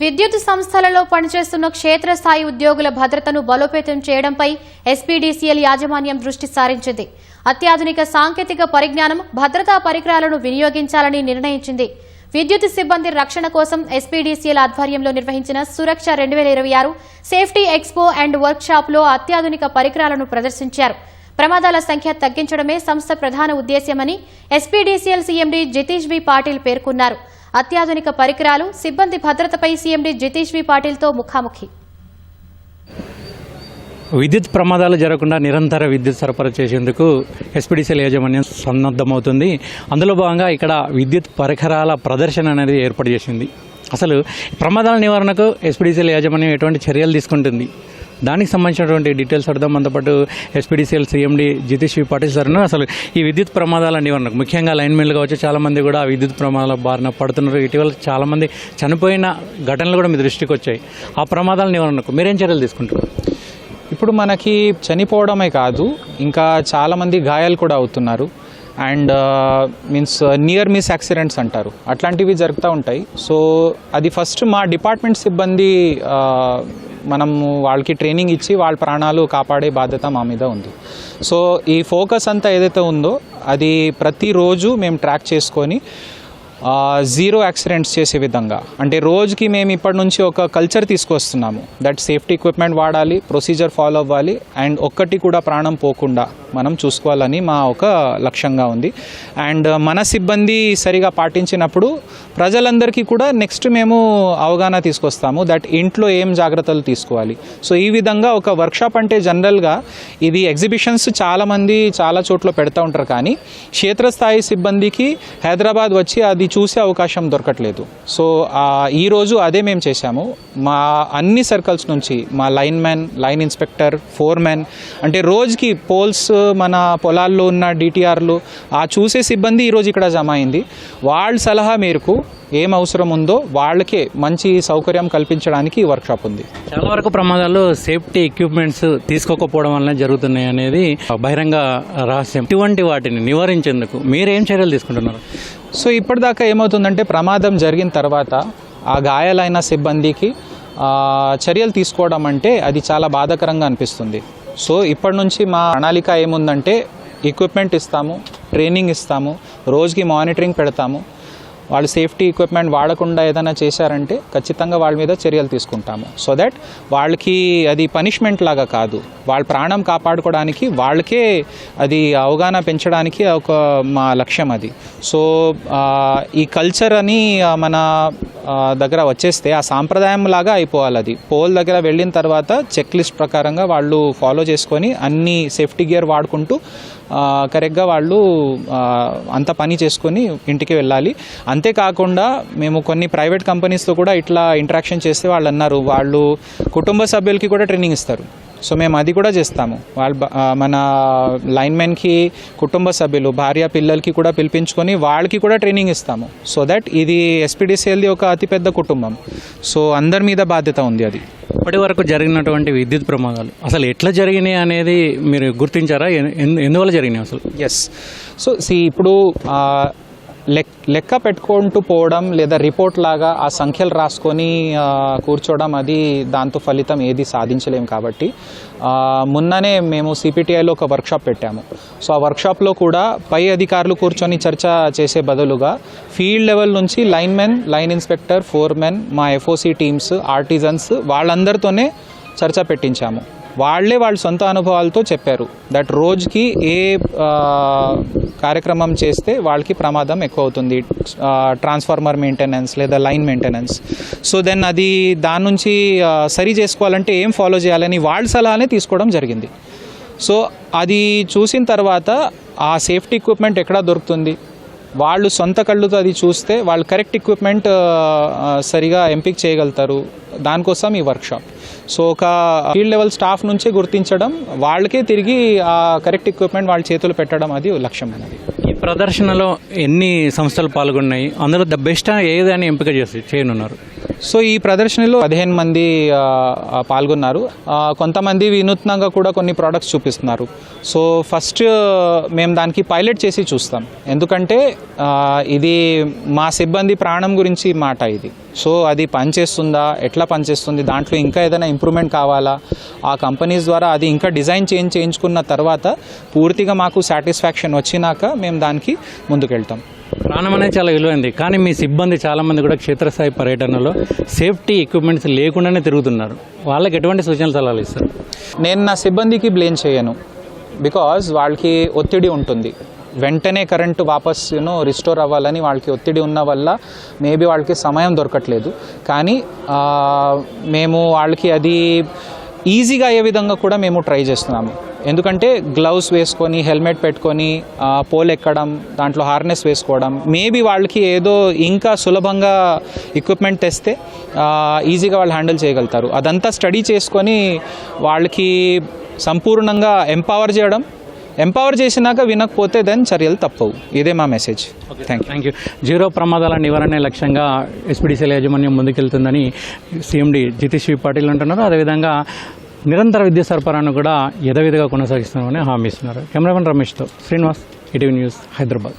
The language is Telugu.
విద్యుత్ సంస్థలలో పనిచేస్తున్న క్షేత్రస్థాయి ఉద్యోగుల భద్రతను బలోపేతం చేయడంపై ఎస్పీడీసీఎల్ యాజమాన్యం దృష్టి సారించింది. అత్యాధునిక సాంకేతిక పరిజ్ఞానం, భద్రతా పరికరాలను వినియోగించాలని నిర్ణయించింది. విద్యుత్ సిబ్బంది రక్షణ కోసం ఎస్పీడీసీఎల్ ఆధ్వర్యంలో నిర్వహించిన సురక్ష 2026 safety expo and work shop లో అత్యాధునిక పరికరాలను ప్రదర్శించారు. ప్రమాదాల సంఖ్య తగ్గించడమే సంస్థ ప్రధాన ఉద్దేశ్యమని ఎస్పీడీసీఎల్ సీఎండీ జితేష్ వి పాటిల్ పేర్కొన్నారు. అత్యాధునిక పరికరాలు, సిబ్బంది భద్రతపై సీఎండీ జితేష్ వి పాటిల్తో ముఖాముఖి. విద్యుత్ ప్రమాదాలు జరగకుండా నిరంతర విద్యుత్ సరఫరా చేసేందుకు ఎస్పీడీసీఎల్ యాజమాన్యం సన్నద్ధమవుతుంది. అందులో భాగంగా ఇక్కడ విద్యుత్ పరికరాల ప్రదర్శన అనేది ఏర్పాటు చేసింది. అసలు ప్రమాదాల నివారణకు ఎస్పీడీసీఎల్ యాజమాన్యం ఎటువంటి చర్యలు తీసుకుంటుంది, దానికి సంబంధించినటువంటి డీటెయిల్స్ అర్థం మనతో పాటు ఎస్పీడీసీఎల్ సీఎండీ జితేష్ వి పాటిల్ సార్ను. అసలు ఈ విద్యుత్ ప్రమాదాల నివారణకు ముఖ్యంగా లైన్మెన్లు కావచ్చు, చాలామంది కూడా విద్యుత్ ప్రమాదాల బారిన పడుతున్నారు. ఇటీవల చాలామంది చనిపోయిన ఘటనలు కూడా మీ దృష్టికి వచ్చాయి. ఆ ప్రమాదాల నివారణకు మీరేం చర్యలు తీసుకుంటారు? ఇప్పుడు మనకి చనిపోవడమే కాదు, ఇంకా చాలామంది గాయాలు కూడా అవుతున్నారు. And means near miss accidents అంటారు, అట్లాంటివి జరుగుతూ ఉంటాయి. సో అది ఫస్ట్ మా డిపార్ట్మెంట్ సిబ్బంది మనము వాళ్ళకి ట్రైనింగ్ ఇచ్చి వాళ్ళ ప్రాణాలు కాపాడే బాధ్యత మా మీద ఉంది. సో ఈ ఫోకస్ అంతా ఏదైతే ఉందో అది ప్రతిరోజు మేము ట్రాక్ చేసుకొని జీరో యాక్సిడెంట్స్ చేసే విధంగా, అంటే రోజుకి మేము ఇప్పటి నుంచి ఒక కల్చర్ తీసుకొస్తున్నాము. దట్ సేఫ్టీ ఎక్విప్మెంట్ వాడాలి, ప్రొసీజర్ ఫాలో అవ్వాలి, అండ్ ఒక్కటి కూడా ప్రాణం పోకుండా మనం చూసుకోవాలని మా ఒక లక్ష్యంగా ఉంది. అండ్ మన సిబ్బంది సరిగా పాటించినప్పుడు ప్రజలందరికీ కూడా నెక్స్ట్ మేము అవగాహన తీసుకొస్తాము దట్ ఇంట్లో ఏం జాగ్రత్తలు తీసుకోవాలి. సో ఈ విధంగా ఒక వర్క్షాప్ అంటే జనరల్గా ఇది ఎగ్జిబిషన్స్ చాలామంది చాలా చోట్ల పెడతా ఉంటారు, కానీ క్షేత్రస్థాయి సిబ్బందికి హైదరాబాద్ వచ్చి అది చూసే అవకాశం దొరకట్లేదు. సో ఈరోజు అదే మేము చేశాము. మా అన్ని సర్కిల్స్ నుంచి మా line man, line inspector, foremen, అంటే రోజుకి పోల్స్, మన పొలాల్లో ఉన్న డిటిఆర్లు ఆ చూసే సిబ్బంది ఈరోజు ఇక్కడ జమ అయింది. వాళ్ళ సలహా మేరకు ఏం అవసరం ఉందో వాళ్ళకే మంచి సౌకర్యం కల్పించడానికి ఈ వర్క్షాప్ ఉంది. చాలా వరకు ప్రమాదాలు సేఫ్టీ ఎక్విప్మెంట్స్ తీసుకోకపోవడం వల్ల జరుగుతున్నాయి అనేది బహిరంగ రహస్యం. ఇటువంటి వాటిని నివారించేందుకు మీరేం చర్యలు తీసుకుంటున్నారు? సో ఇప్పటిదాకా ఏమవుతుందంటే ప్రమాదం జరిగిన తర్వాత ఆ గాయాలైన సిబ్బందికి చర్యలు తీసుకోవడం అంటే అది చాలా బాధాకరంగా అనిపిస్తుంది. సో ఇప్పటి నుంచి మా ప్రణాళిక ఏముందంటే ఎక్విప్మెంట్ ఇస్తాము, ట్రైనింగ్ ఇస్తాము, రోజుకి మానిటరింగ్ పెడతాము. వాళ్ళు సేఫ్టీ ఎక్విప్మెంట్ వాడకుండా ఏదైనా చేశారంటే ఖచ్చితంగా వాళ్ళ మీద చర్యలు తీసుకుంటాము. సో దట్ వాళ్ళకి అది పనిష్మెంట్ లాగా కాదు, వాళ్ళ ప్రాణం కాపాడుకోవడానికి వాళ్ళకే అది అవగాహన పెంచడానికి ఒక మా లక్ష్యం అది. సో ఈ కల్చర్ అని మన దగ్గర వచ్చేస్తే ఆ సాంప్రదాయం లాగా అయిపోవాలి. అది పోల్ దగ్గర వెళ్ళిన తర్వాత చెక్ లిస్ట్ ప్రకారంగా వాళ్ళు ఫాలో చేసుకొని అన్ని సేఫ్టీ గేర్ వాడుకుంటూ కరెక్ట్గా వాళ్ళు అంత పని చేసుకొని ఇంటికి వెళ్ళాలి. అంతేకాకుండా మేము కొన్ని ప్రైవేట్ కంపెనీస్తో కూడా ఇట్లా ఇంటరాక్షన్ చేస్తే వాళ్ళు అన్నారు వాళ్ళు కుటుంబ సభ్యులకి కూడా ట్రైనింగ్ ఇస్తారు. సో మేము అది కూడా చేస్తాము. వాళ్ళు మన లైన్మెన్కి కుటుంబ సభ్యులు, భార్య, పిల్లలకి కూడా పిలిపించుకొని వాళ్ళకి కూడా ట్రైనింగ్ ఇస్తాము. సో దట్ ఇది ఎస్పీడీసీఎల్ది ఒక అతిపెద్ద కుటుంబం. సో అందరి మీద బాధ్యత ఉంది. అది ఇప్పటి వరకు జరిగినటువంటి విద్యుత్ ప్రమాదాలు అసలు ఎట్లా జరిగినాయి అనేది మీరు గుర్తించారా? ఎందువల్ల జరిగినాయి అసలు? ఎస్. సో ఇప్పుడు లెక్క పెట్టుకుంటూ పోవడం లేదా రిపోర్ట్ లాగా ఆ సంఖ్యలు రాసుకొని కూర్చోవడం, అది దాంతో ఫలితం ఏది సాధించలేము. కాబట్టి మొన్ననే మేము సిపిటిఐలో ఒక వర్క్షాప్ పెట్టాము. సో ఆ వర్క్షాప్లో కూడా పై అధికారులు కూర్చొని చర్చ చేసే బదులుగా ఫీల్డ్ లెవెల్ నుంచి లైన్మెన్, లైన్ ఇన్స్పెక్టర్, ఫోర్మెన్, మా ఎఫ్ఓసి టీమ్స్, ఆర్టిజన్స్ వాళ్ళందరితోనే చర్చ పెట్టించాము. వాళ్ళ సొంత అనుభవాలతో చెప్పారు దట్ రోజుకి ఏ కార్యక్రమం చేస్తే వాళ్ళకి ప్రమాదం ఎక్కువ అవుతుంది, ట్రాన్స్ఫార్మర్ మెయింటెనెన్స్ లేదా లైన్ మెయింటెనెన్స్. సో దెన్ అది దాని నుంచి సరి చేసుకోవాలంటే ఏం ఫాలో చేయాలని వాళ్ళ సలహానే తీసుకోవడం జరిగింది. సో అది చూసిన తర్వాత ఆ సేఫ్టీ ఎక్విప్మెంట్ ఎక్కడ దొరుకుతుంది, వాళ్ళు సొంత కళ్ళుతో అది చూస్తే వాళ్ళు కరెక్ట్ ఎక్విప్మెంట్ సరిగా ఎంపిక చేయగలుగుతారు. దానికోసం ఈ వర్క్షాప్. సో ఒక ఫీల్డ్ లెవెల్ స్టాఫ్ నుంచే గుర్తించడం, వాళ్ళకే తిరిగి ఆ కరెక్ట్ ఎక్విప్మెంట్ వాళ్ళ చేతులు పెట్టడం, అది లక్ష్యం అనేది. ఈ ప్రదర్శనలో ఎన్ని సంస్థలు పాల్గొన్నాయి, అందులో ద బెస్ట్ ఏదని ఎంపిక చేయనున్నారు? సో ఈ ప్రదర్శనలో 15 మంది పాల్గొన్నారు. కొంతమంది వినూత్నంగా కూడా కొన్ని ప్రోడక్ట్స్ చూపిస్తున్నారు. సో ఫస్ట్ మేము దానికి పైలట్ చేసి చూస్తాం, ఎందుకంటే ఇది మా సిబ్బంది ప్రాణం గురించి మాట ఇది. సో అది పనిచేస్తుందా, ఎట్లా పనిచేస్తుంది, దాంట్లో ఇంకా ఏదైనా ఇంప్రూవ్మెంట్ కావాలా, ఆ కంపెనీస్ ద్వారా అది ఇంకా డిజైన్ చేయించుకున్న తర్వాత పూర్తిగా మాకు సాటిస్ఫాక్షన్ వచ్చినాక మేము దానికి ముందుకెళ్తాం. ప్రాణం అనేది చాలా విలువైంది, కానీ మీ సిబ్బంది చాలామంది కూడా క్షేత్రస్థాయి పర్యటనలో సేఫ్టీ ఎక్విప్మెంట్స్ లేకుండానే తిరుగుతున్నారు. వాళ్ళకి ఎటువంటి సూచనలు సలహాలు ఇస్తారు? నేను నా సిబ్బందికి బ్లేమ్ చేయను, బికాజ్ వాళ్ళకి ఒత్తిడి ఉంటుంది. వెంటనే కరెంటు వాపస్ రిస్టోర్ అవ్వాలని వాళ్ళకి ఒత్తిడి ఉన్న వల్ల మేబీ వాళ్ళకి సమయం దొరకట్లేదు. కానీ మేము వాళ్ళకి అది ఈజీగా అయ్యే విధంగా కూడా మేము ట్రై చేస్తున్నాము. ఎందుకంటే గ్లౌస్ వేసుకొని, హెల్మెట్ పెట్టుకొని పోల్ ఎక్కడం, దాంట్లో హార్నెస్ వేసుకోవడం, మేబీ వాళ్ళకి ఏదో ఇంకా సులభంగా ఎక్విప్మెంట్ తెస్తే ఈజీగా వాళ్ళు హ్యాండిల్ చేయగలుగుతారు. అదంతా స్టడీ చేసుకొని వాళ్ళకి సంపూర్ణంగా ఎంపవర్ చేసినాక వినకపోతే దెన్ చర్యలు తప్పవు. ఇదే మా మెసేజ్. Thank you. జీరో ప్రమాదాల నివారణ లక్ష్యంగా ఎస్పీడీసీఎల్ యాజమాన్యం ముందుకెళ్తుందని సీఎండీ జితేష్ వి పాటిల్ అంటున్నారు. అదేవిధంగా నిరంతర విద్యుత్ సరఫరాను కూడా యథావిధిగా కొనసాగిస్తున్నామని హామీ ఇస్తున్నారు. కెమెరామెన్ రమేష్తో శ్రీనివాస్, ఈటీవీ న్యూస్, హైదరాబాద్.